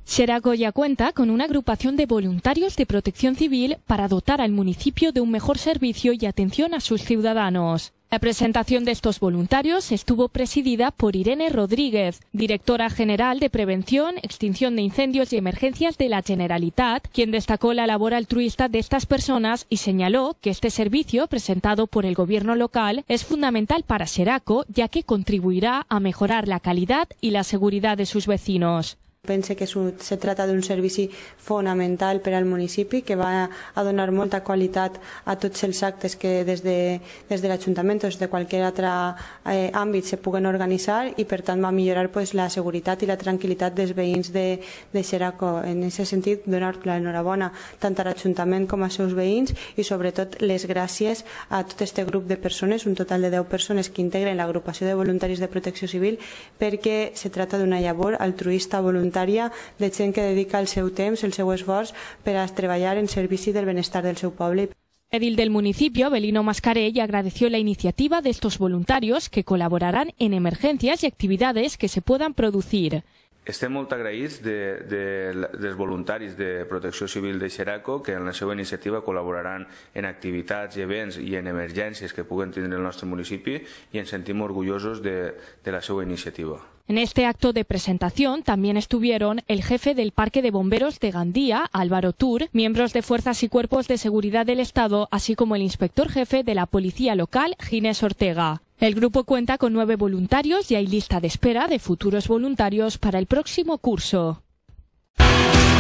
Xeraco ya cuenta con una agrupación de voluntarios de protección civil para dotar al municipio de un mejor servicio y atención a sus ciudadanos. La presentación de estos voluntarios estuvo presidida por Irene Rodríguez, directora general de Prevención, Extinción de Incendios y Emergencias de la Generalitat, quien destacó la labor altruista de estas personas y señaló que este servicio, presentado por el gobierno local, es fundamental para Xeraco, ya que contribuirá a mejorar la calidad y la seguridad de sus vecinos. Pense que se trata d'un servici fonamental per al municipi que va a donar molta qualitat a tots els actes que des de l'Ajuntament o des de qualsevol altre àmbit se puguen organitzar i per tant va millorar la seguretat i la tranquil·litat dels veïns de Xeraco. En aquest sentit, donar l'enhorabona tant a l'Ajuntament com als seus veïns i sobretot les gràcies a tot este grup de persones, un total de 10 persones que integren l'agrupació de voluntaris de protecció civil, perquè se trata d'una llavor altruista voluntària de gent que dedica el seu temps, el seu esforç per a treballar en servici del benestar del seu poble. El edil del municipio, Belino Mascarell, agradeció la iniciativa de estos voluntarios que colaborarán en emergencias y actividades que se puedan producir. Estem molt agraïts dels voluntaris de Protecció Civil de Xeraco que en la seva iniciativa col·laboraran en activitats i events i en emergències que puguen tindre el nostre municipi i ens sentim orgullosos de la seva iniciativa. En este acto de presentación también estuvieron el jefe del Parque de Bomberos de Gandía, Álvaro Tur, miembros de fuerzas y cuerpos de seguridad del Estado, así como el inspector jefe de la Policía Local, Ginés Ortega. El grupo cuenta con 9 voluntarios y hay lista de espera de futuros voluntarios para el próximo curso.